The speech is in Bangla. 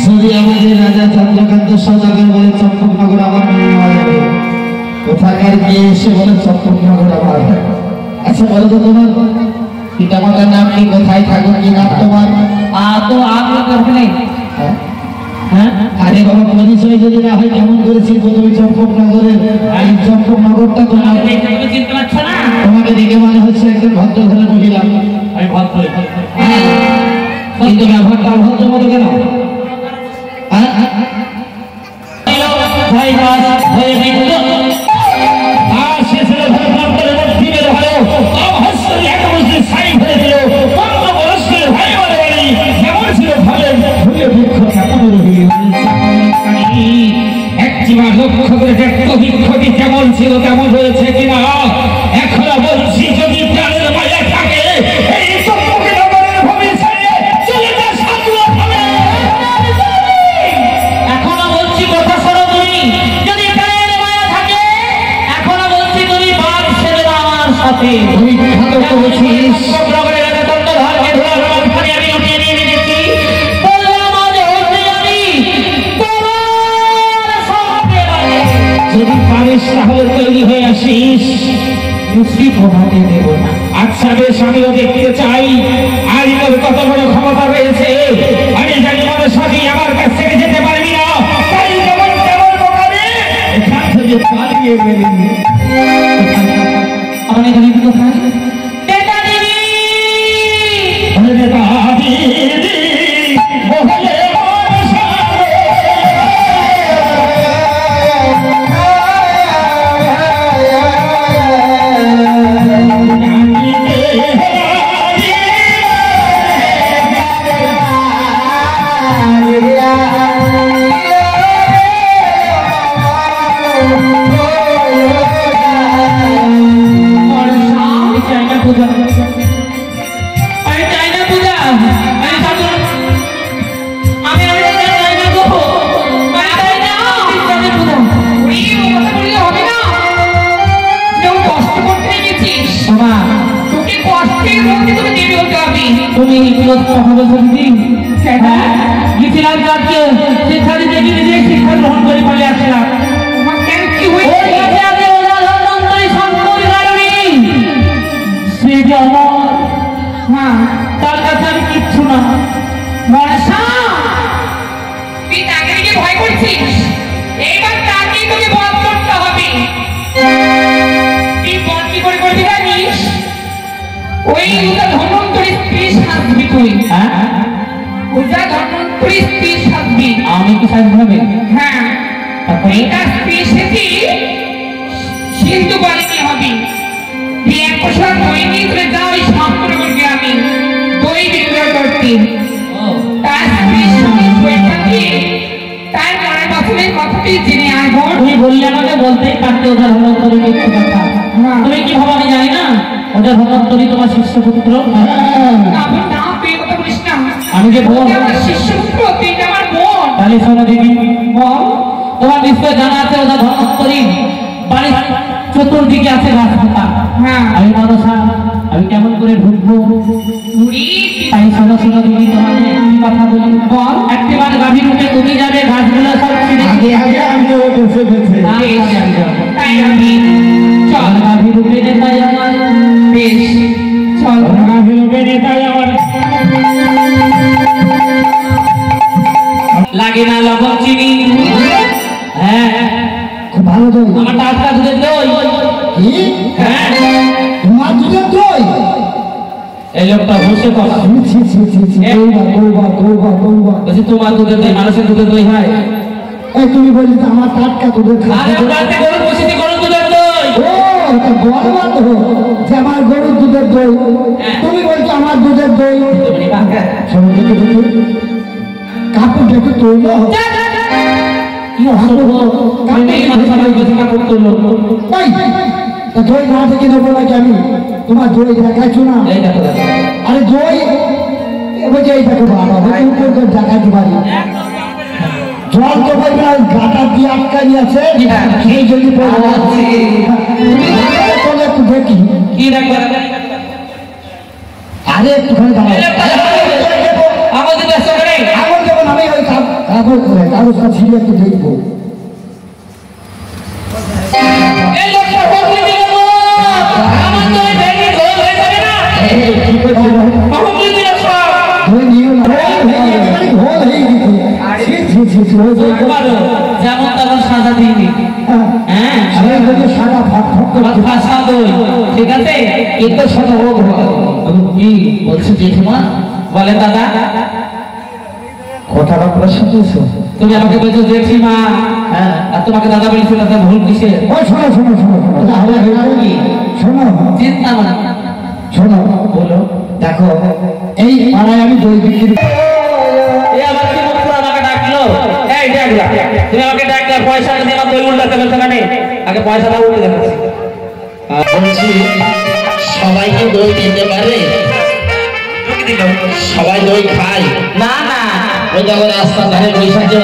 যদি আমাদের রাজা চন্দ্রকান্ত সদাগর বলে চম্পকনগর আমার নিয়ে নেওয়া যাবে, কোথাকার গিয়ে এসে বলে চম্পকনগর আমার। আচ্ছা বলো তো তোমার পিতামাতার নাম কি, কোথায় থাকো, কি নাম তোমার? তো আমি করবে হ্যাঁ, আরে বাবা পরিচয় যদি না হয় কেমন করেছিল তুমি চম্পকনগরের? এই চম্পকনগরটা তোমার চিনতে পারছো না? তোমাকে দেখে মনে হচ্ছে একজন ভদ্র ঘরের মহিলা। আমি ভদ্র, কিন্তু ব্যবহারটা অভদ্র মতো কেন? কেমন ছিল কেমন হয়েছে কিনা এখনো বলছি, যদি প্রাণের মায়া থাকে এই চম্পকনগরের ভূমি ছেড়ে চলে যা সাধুয়া হবে। এখনো বলছি কথা শোনো তুমি, যদি প্রাণের মায়া থাকে এখনো বলছি তুমি বাদ ছেড়ে দাও আমার সাথে। বলছিস যদি পারিস তাহলে তৈরি হয়ে আসিস, মুসলিম প্রভাতে দেব না। আচ্ছা বেশ, আমিও দেখতে চাই আজ তোর কত বড় ক্ষমতা রয়েছে। আমি জানি মনে সাথে আমার কাছ থেকে যেতে পারবি না, তাই কেমন কেমন বোকাবে এখান থেকে পালিয়ে বেরিয়ে আমার এখানে কোথায় বেটা দিদি বেটা দিদি বলে গেছিলাম রাজ্যে, সেখানে দেখি নিজে শিক্ষা গ্রহণ করে ফেলে আসলাম। সে যে আমার তার কাছে আমি কিচ্ছু না। তুই তাকে দেখে ভয় করছিস, এইবার তাকেই তোকে বধ করতে হবে। তুই বধ কি করে করবি জানিস? ওই ধন্বন্তরী স্ত্রী সাজবি তুই। পূজা ধন্বন্তরী স্ত্রী সাজবি। আমি কি সাজতে হবে? হ্যাঁ, এইটা স্ত্রী সেটি সিন্ধু বাড়িতে হবে। তুই এক পোশাক দই নিয়ে চলে যা ওই শান্তনগর গ্রামে দই বিক্রয় করতে। তার স্ত্রীর সঙ্গে বই থাকিয়ে তার মনের বাসনের কথাটি জেনে আয়। তুমি বললে আমাকে বলতেই পারতে ওটা ধন্বন্তরী একটু কথা। তুমি কি ভাবো আমি জানি না? ওটা ধন্বন্তরী তোমার শিষ্যপুত্র। আমি যে বোন, শিষ্যপুত্র, তুই আমার বোন। তাহলে শোনো দিদি, তোমার নিশ্চয় জানা আছে ওটা ধন্বন্তরী বাড়ি চতুর্দিকে আছে রাস্তা। আমি মানুষা, আমি কেমন করে ঢুকবো? তাই শোনো শোনো দিদি, তোমাকে কি কথা বলি বল। একটিবার গাভী রূপে তুমি যাবে, ঘাসগুলো সব আগে আগে আমি বসে গেছে। তাই আমি চল গাভী রূপে নেতাই আমার। বেশ চল গাভী রূপে নেতাই আমার। লাগে না লবণ চিনি? হ্যাঁ, খুব ভালো দই। আমার টাটকা দুধের দই। কি? হ্যাঁ, তোমার দুধের দই? এই লোকটা বসে কথা বলছি, তোমার দুধের দই মানুষের দুধের দই হয়? তুমি বলি আমার টাটকা দুধের দুধের দই। আমার গরুর দুধের দই, তুমি বলছো আমার দুধের দই। কাপড় একটু তৈরি দই না থেকে নেবো নাকি আমি? তোমার দই দেখাচ্ছ না? আরে দই বলছে এই দেখো বাবা দেখাতে পারি। জল তো বলবে না, গাটা দিয়ে আটকানি আছে, সেই জন্য একটু দেখি। কি ডাকবে? আরে একটুখানি দাঁড়াও। আমাদের ব্যস্ত করে কাগজ দেবো না, আমি ওই কাগজটা ছিল একটু দেখবো। এই লোকটা বদলে দিল গো। আমার তো এই ব্যাগে গোল হয়ে যাবে না। ঠিক আছে, বদলে দিল সব। ধরে নিও না, ভুল হয়ে গেছে। পারো, যেমন তেমন সাজা দিইনি। হ্যাঁ, সাদা ফাঁক ফাঁক করে আমার ভাষা দই, ঠিক আছে? এটা সাদা হোক। কি বলছো জেঠিমা? বলে দাদা, কথাটা আপনার সাথে তুমি আমাকে বলছো জেঠিমা, হ্যাঁ, আর তোমাকে দাদা বলেছো, দাদা ভুল কিসে? ওই শোনো শোনো শোনো শোনো চিন্তা না, শোনো, বলো। দেখো, এই পাড়ায় আমি দই বিক্রি এই আবার কি মুখ পুরো আমাকে ডাকলো? এই ডাকলা, তুমি আমাকে ডাকলে পয়সা দিয়ে আমার দই উল্টাতে বলছো কেন? আগে পয়সাটা উল্টে দেখাচ্ছি। বলছি সবাইকে দই দিতে পারে? সবাই দই খায়? না না, ওই দেখো রাস্তার ধারে বৈশাখী